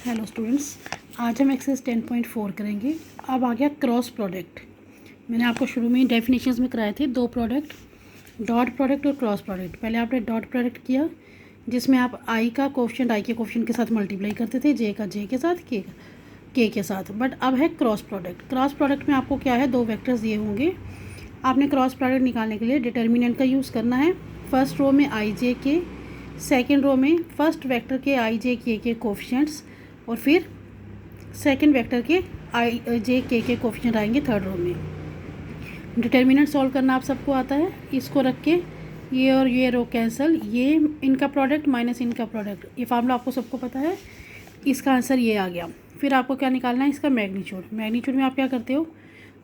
Hello students, आज हम exercise 10.4 करेंगे। अब आ गया क्रॉस प्रोडक्ट। मैंने आपको शुरू में ही डेफिनेशंस में कराए थे दो प्रोडक्ट, डॉट प्रोडक्ट और क्रॉस प्रोडक्ट। पहले आपने डॉट प्रोडक्ट किया जिसमें आप आई का कोफिशिएंट आई के कोफिशिएंट के साथ मल्टीप्लाई करते थे, जे का जे के साथ, के के साथ। बट अब है क्रॉस प्रोडक्ट। क्रॉस प्रोडक्ट में आपको क्या है, दो वेक्टर्स दिए होंगे। आपने क्रॉस प्रोडक्ट निकालने के लिए डिटर्मिनेंट का यूज़ करना है। फर्स्ट रो में आई जे के, सेकेंड रो में फर्स्ट वेक्टर के आई जे के कोफिशिएंट्स और फिर सेकंड वेक्टर के आई जे के कोफिशिएंट आएंगे थर्ड रो में। डिटर्मिनेंट सॉल्व करना आप सबको आता है। इसको रख के ये और ये रो कैंसिल, ये इनका प्रोडक्ट माइनस इनका प्रोडक्ट, ये फार्मूला आपको सबको पता है। इसका आंसर ये आ गया। फिर आपको क्या निकालना है, इसका मैग्नीट्यूड। मैग्नीट्यूड में आप क्या करते हो,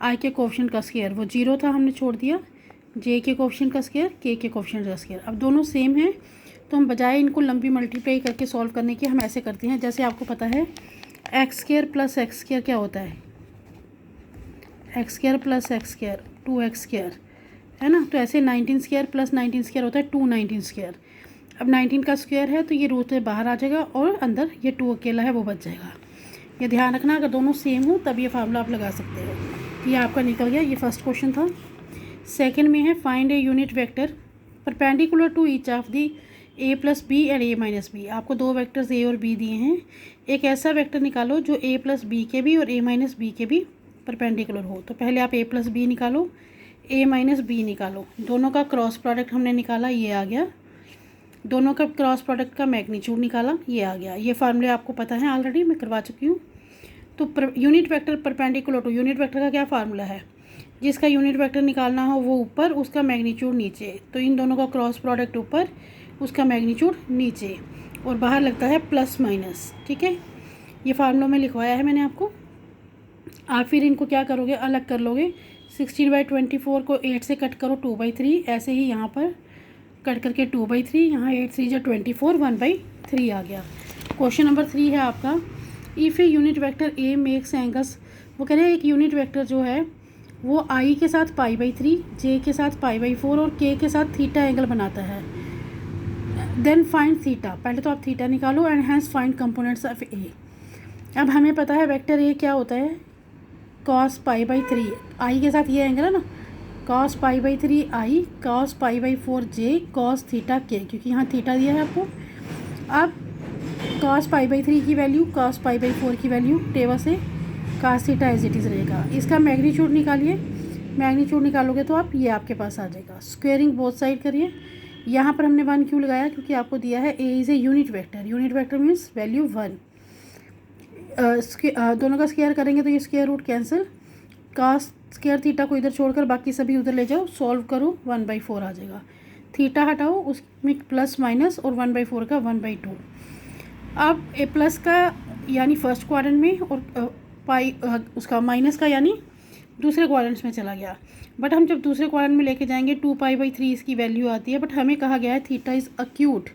आई के कोफिशिएंट का स्क्वायर, वो 0 था हमने छोड़ दिया, जे के कोफिशिएंट का स्क्वायर, के कोफिशिएंट का स्क्वायर। अब दोनों सेम है तो हम बजाय इनको लंबी मल्टीप्लाई करके सॉल्व करने के हम ऐसे करते हैं। जैसे आपको पता है x square plus x square क्या होता है, x square plus x square 2x square है ना। तो ऐसे 19 स्क्वायर प्लस 19 स्क्वायर होता है 219 स्क्वायर। अब 19 का स्क्वायर है तो ये रूट से बाहर आ जाएगा और अंदर ये 2 अकेला है वो बच जाएगा। ये ध्यान रखना, अगर दोनों सेम हो तब ये फार्मूला आप लगा सकते हो। ये आपका निकल गया। ये फर्स्ट क्वेश्चन था। सेकेंड में है find a unit vector perpendicular to each of the A plus B and A minus B. आपको दो वेक्टर्स ए और बी दिए हैं। एक ऐसा वेक्टर निकालो जो ए प्लस बी के भी और ए माइनस बी के भी परपेंडिकुलर हो। तो पहले आप ए प्लस बी निकालो, ए माइनस बी निकालो। दोनों का क्रॉस प्रोडक्ट हमने निकाला, ये आ गया। दोनों का क्रॉस प्रोडक्ट का मैग्नीट्यूड निकाला, ये आ गया। ये फार्मूले आपको पता है, ऑलरेडी मैं करवा चुकी हूँ। तो unit vector perpendicular to, unit vector का क्या फार्मूला है, जिसका यूनिट वेक्टर निकालना हो वो ऊपर, उसका मैग्नीट्यूड नीचे। तो इन दोनों का क्रॉस प्रोडक्ट ऊपर, उसका मैग्नीट्यूड नीचे, और बाहर लगता है प्लस माइनस। ठीक है, ये फार्मूला में लिखवाया है मैंने आपको। आप फिर इनको क्या करोगे, अलग कर लोगे। 16/24 को 8 से कट करो 2/3, ऐसे ही यहाँ पर कट करके 2/3, यहाँ 8 3 जा 24, 1/3 आ गया। क्वेश्चन नंबर 3 है आपका, if A unit vector A makes angles. वो कह रहे हैं एक यूनिट वेक्टर जो है वो आई के साथ π/3, जे के साथ π/4 और के साथ थीटा एंगल बनाता है। Then find theta. पहले तो आप थीटा निकालो and hence find components of A. अब हमें पता है वेक्टर ए क्या होता है, cos π/3। आई के साथ ये एंगल है ना, cos π/3 आई, cos π/4 जे, cos थीटा के, क्योंकि यहाँ थीटा दिया है आपको। अब cos π/3 की वैल्यू, cos π/4 की वैल्यू, टेबल से cos theta as it is रहेगा। इसका मैग्नीट्यूड निकालिए। मैग्नीट्यूड निकालोगे तो आप ये आपके पास आ जाएगा। स्क्वेयरिंग बोथ साइड करिए। यहाँ पर हमने 1 क्यों लगाया, क्योंकि आपको दिया है A is a unit vector. Unit vector means value 1। दोनों का स्क्वायर करेंगे तो ये square root cancel, cos square theta को इधर छोड़कर बाकी सभी उधर ले जाओ, सॉल्व करो, 1/4 आ जाएगा। थीटा हटाओ, उसमें प्लस माइनस, और 1/4 का 1/2। अब ए प्लस का यानी फर्स्ट क्वाड्रेंट में, और पाई उसका माइनस का यानी दूसरे क्वाड्रेंट्स में चला गया। बट हम जब दूसरे क्वाड्रेंट में लेके जाएंगे 2π/3 इसकी वैल्यू आती है। बट हमें कहा गया है theta is acute,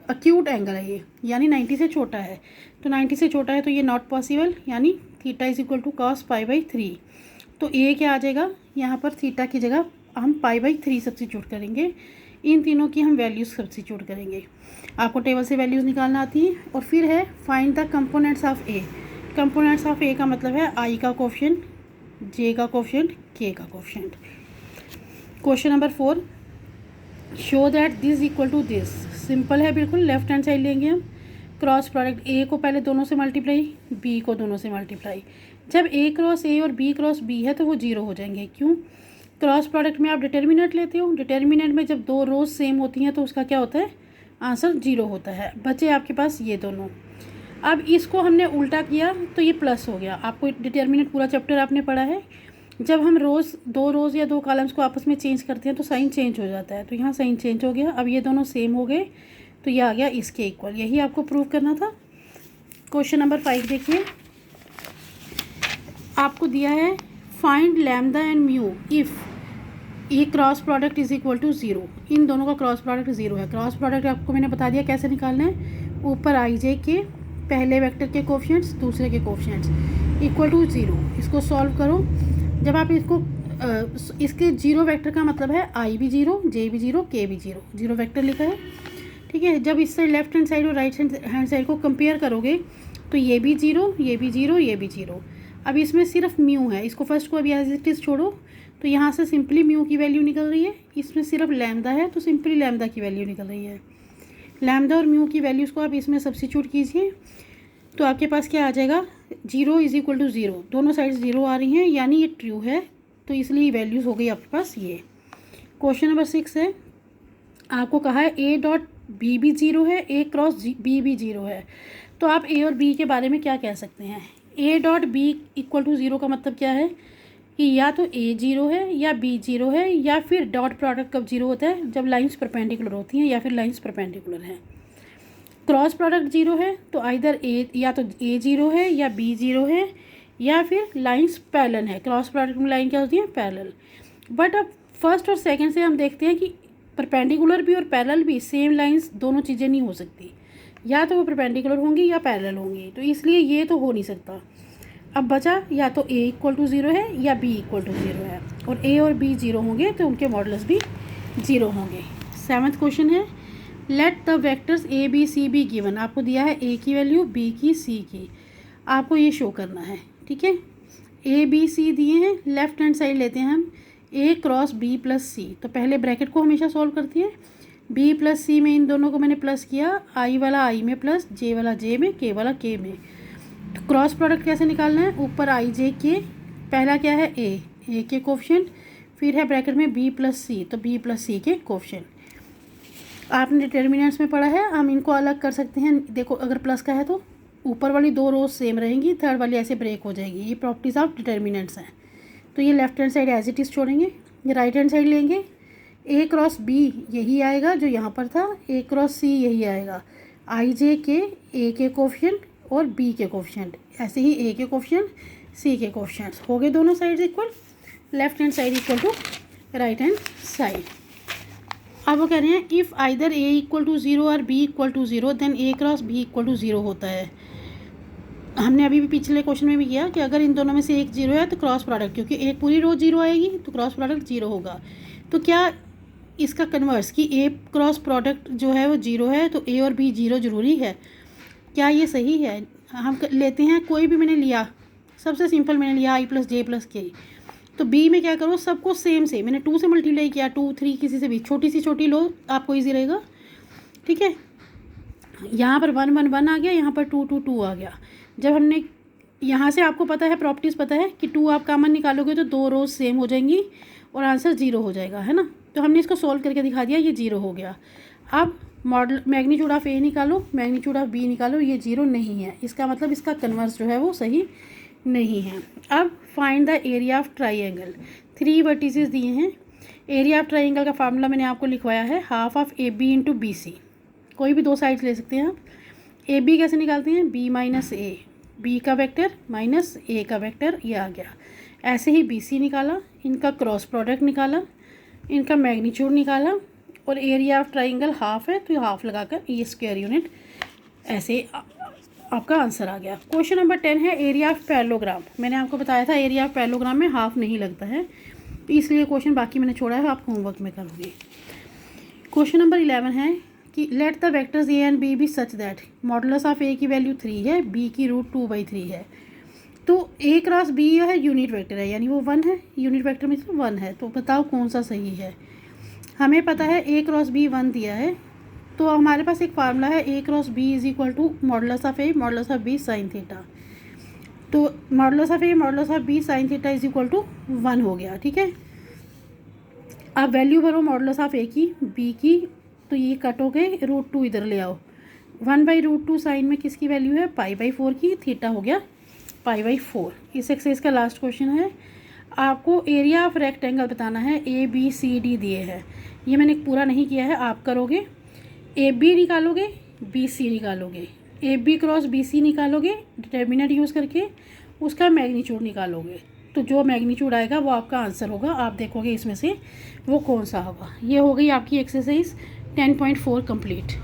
acute angle है ये, यानी 90 से छोटा है। तो 90 से छोटा है तो ये नॉट पॉसिबल, यानी theta is equal to cos π/3। तो ए क्या आ जाएगा, यहाँ पर थीटा की जगह हम π/3 सब्स्टिट्यूट करेंगे। इन तीनों की हम वैल्यूज़ सब्स्टिट्यूट करेंगे। आपको टेबल से वैल्यूज़ निकालना आती है। और फिर है find the components of A. Components of A का मतलब है आई का कोफिशिएंट, जे का कोफिशिएंट, के का coefficient. Question number 4, show that this equal to this. Simple है बिल्कुल। लेफ्ट हैंड साइड लेंगे हम क्रॉस प्रोडक्ट। ए को पहले दोनों से मल्टीप्लाई, बी को दोनों से मल्टीप्लाई। जब ए क्रॉस ए और बी क्रॉस बी है तो वो 0 हो जाएंगे। क्यों, क्रॉस प्रोडक्ट में आप डिटर्मिनेंट लेते हो। डिटर्मिनेंट में जब दो रोज सेम होती हैं तो उसका क्या होता है, आंसर 0 होता है। बचे आपके पास ये दोनों। अब इसको हमने उल्टा किया तो ये प्लस हो गया। आपको डिटर्मिनेंट पूरा चैप्टर आपने पढ़ा है। जब हम दो रोज़ या दो कॉलम्स को आपस में चेंज करते हैं तो साइन चेंज हो जाता है। तो यहाँ साइन चेंज हो गया। अब ये दोनों सेम हो गए तो ये आ गया इसके इक्वल। यही आपको प्रूव करना था। क्वेश्चन नंबर 5 देखिए, आपको दिया है find lambda and mu if ये cross product is equal to 0। इन दोनों का क्रॉस प्रोडक्ट 0 है। क्रॉस प्रोडक्ट आपको मैंने बता दिया कैसे निकालना है। ऊपर आई जे के पहले वेक्टर के कोफिशिएंट्स, दूसरे के कोफिशिएंट्स इक्वल टू 0। इसको सॉल्व करो। जब आप इसको इसके 0 वेक्टर का मतलब है आई भी 0, जे भी 0, के भी 0, 0 वेक्टर लिखा है। ठीक है। जब इससे लेफ्ट हैंड साइड और राइट हैंड साइड को कंपेयर करोगे तो ये भी जीरो, ये भी जीरो, ये भी जीरो। अब इसमें सिर्फ म्यू है, इसको फर्स्ट को अभी एज इट इज़ छोड़ो, तो यहाँ से सिंपली म्यू की वैल्यू निकल रही है। इसमें सिर्फ लैम्डा है तो सिंपली लैम्डा की वैल्यू निकल रही है। लैम्डा और म्यू की वैल्यूज़ को आप इसमें सब्स्टिट्यूट कीजिए तो आपके पास क्या आ जाएगा, zero is equal to zero, दोनों साइड ज़ीरो आ रही हैं यानी ये ट्रू है, तो इसलिए वैल्यूज़ हो गई आपके पास ये। क्वेश्चन नंबर 6 है, आपको कहा है ए डॉट बी भी ज़ीरो है, ए क्रॉस बी भी ज़ीरो है। तो आप ए और बी के बारे में क्या कह सकते हैं। A dot B equal to zero का मतलब क्या है कि या तो ए जीरो है या बी जीरो है, या फिर डॉट प्रोडक्ट कब जीरो होता है, जब लाइंस परपेंडिकुलर होती हैं या फिर लाइंस परपेंडिकुलर हैं। क्रॉस प्रोडक्ट जीरो है तो आइदर ए, या तो ए जीरो है या बी जीरो है, या फिर लाइंस पैरेलल है। क्रॉस प्रोडक्ट में लाइन क्या होती है, पैरेलल। बट अब फर्स्ट और सेकंड से हम देखते हैं कि परपेंडिकुलर भी और पैरेलल भी सेम लाइंस दोनों चीज़ें नहीं हो सकती, या तो वो परपेंडिकुलर होंगी या पैरेलल होंगी, तो इसलिए ये तो हो नहीं सकता। अब बचा या तो ए इक्वल टू ज़ीरो है या बी इक्वल टू ज़ीरो है, और ए और बी ज़ीरो होंगे तो उनके मॉडल्स भी ज़ीरो होंगे। 7वां क्वेश्चन है, let the vectors A B C B given. आपको दिया है ए की वैल्यू, बी की, सी की, आपको ये शो करना है। ठीक है, ए बी सी दिए हैं, लेफ्ट हैंड साइड लेते हैं हम ए क्रॉस बी प्लस सी, तो पहले ब्रैकेट को हमेशा सॉल्व करती है। बी प्लस सी में इन दोनों को मैंने प्लस किया, आई वाला आई में प्लस, जे वाला जे में, के वाला के में। तो क्रॉस प्रोडक्ट कैसे निकालना है, ऊपर आई जे के, पहला क्या है ए के कोफिशिएंट, फिर है ब्रैकेट में बी प्लस सी, तो बी प्लस सी के कोफिशिएंट। आपने डिटर्मिनेंट्स में पढ़ा है, हम इनको अलग कर सकते हैं। देखो अगर प्लस का है तो ऊपर वाली दो रोज सेम रहेंगी, थर्ड वाली ऐसे ब्रेक हो जाएगी, ये प्रॉपर्टीज ऑफ डिटर्मिनेंट्स हैं। तो ये left hand side as it is छोड़ेंगे, ये राइट हैंड साइड लेंगे, ए क्रॉस बी यही आएगा जो यहाँ पर था, ए क्रॉस सी यही आएगा, आई जे के ए के कोफिशिएंट और बी के कोफिशिएंट, ऐसे ही ए के कोफिशिएंट सी के कोफिशिएंट हो गए, दोनों side equal, left hand side equal to right hand side. अब वो कह रहे हैं if either A equal to zero और B equal to zero then A cross B equal to zero होता है। हमने अभी भी पिछले क्वेश्चन में भी किया कि अगर इन दोनों में से एक जीरो है तो क्रॉस प्रोडक्ट, क्योंकि एक पूरी रो जीरो आएगी तो क्रॉस प्रोडक्ट जीरो होगा। तो क्या इसका कन्वर्स कि ए क्रॉस प्रोडक्ट जो है वो जीरो है तो ए और बी जीरो ज़रूरी है, क्या ये सही है। हम लेते हैं कोई भी, मैंने लिया सबसे सिंपल, मैंने लिया आई प्लस जे प्लस के, तो बी में क्या करो सबको सेम से, मैंने 2 से मल्टीप्लाई किया, 2 3 किसी से भी छोटी सी छोटी लो, आपको ईजी रहेगा। ठीक है, यहाँ पर 1 1 1 आ गया, यहाँ पर 2 2 2 आ गया। जब हमने यहाँ से, आपको पता है प्रॉपर्टीज़ पता है कि 2 आप कॉमन निकालोगे तो दो रोज सेम हो जाएंगी और आंसर जीरो हो जाएगा, है ना। तो हमने इसको सोल्व करके दिखा दिया, ये जीरो हो गया। अब मॉडल मैग्नीट्यूड ऑफ ए निकालो, मैग्नीट्यूड ऑफ बी निकालो, ये जीरो नहीं है, इसका मतलब इसका कन्वर्स जो है वो सही नहीं है। अब find the area of triangle, 3 vertices दिए हैं। एरिया ऑफ ट्राइंगल का फार्मूला मैंने आपको लिखवाया है, half of A B into B C, कोई भी दो साइड्स ले सकते हैं आप। ए बी कैसे निकालते हैं, बी माइनस ए, बी का वेक्टर माइनस ए का वेक्टर, ये आ गया। ऐसे ही बी सी निकाला, इनका क्रॉस प्रोडक्ट निकाला, इनका मैग्नीट्यूड निकाला, और एरिया ऑफ ट्राइंगल हाफ है तो हाफ लगाकर ये स्क्वायर यूनिट, ऐसे आपका आंसर आ गया। क्वेश्चन नंबर 10 है एरिया ऑफ पैरेललोग्राम। मैंने आपको बताया था एरिया ऑफ पैरेललोग्राम में हाफ नहीं लगता है, तो इसलिए क्वेश्चन बाकी मैंने छोड़ा है, आप होमवर्क में करोगे। क्वेश्चन नंबर 11 है कि let the vectors A and B be such that, modulus of A की वैल्यू 3 है, बी की रूट 2/3 है। तो ए क्रॉस बी है यूनिट वेक्टर है, यानी वो 1 है, यूनिट वेक्टर में तो 1 है, तो बताओ कौन सा सही है। हमें पता है ए क्रॉस बी 1 दिया है, तो हमारे पास एक फार्मूला है A cross B is equal to modulus of A modulus of B sine theta. तो modulus of A modulus of B sine theta is equal to 1 हो गया। ठीक है, आप वैल्यू भरो मॉडुलस ऑफ ए की, बी की, तो ये कट हो गए, रूट 2 इधर ले आओ, 1/√2 साइन में किसकी वैल्यू है, π/4 की, थीटा हो गया π/4। इस एक्सरसाइज का लास्ट क्वेश्चन है, आपको एरिया ऑफ रेक्टेंगल बताना है, ए बी सी डी दिए हैं, ये मैंने पूरा नहीं किया है, आप करोगे। ए बी निकालोगे, बी सी निकालोगे, A B cross B C निकालोगे डिटर्मिनेंट यूज़ करके, उसका मैग्नीट्यूड निकालोगे, तो जो मैग्नीट्यूड आएगा वो आपका आंसर होगा। आप देखोगे इसमें से वो कौन सा होगा। ये हो गई आपकी एक्सरसाइज 10.4 कंप्लीट।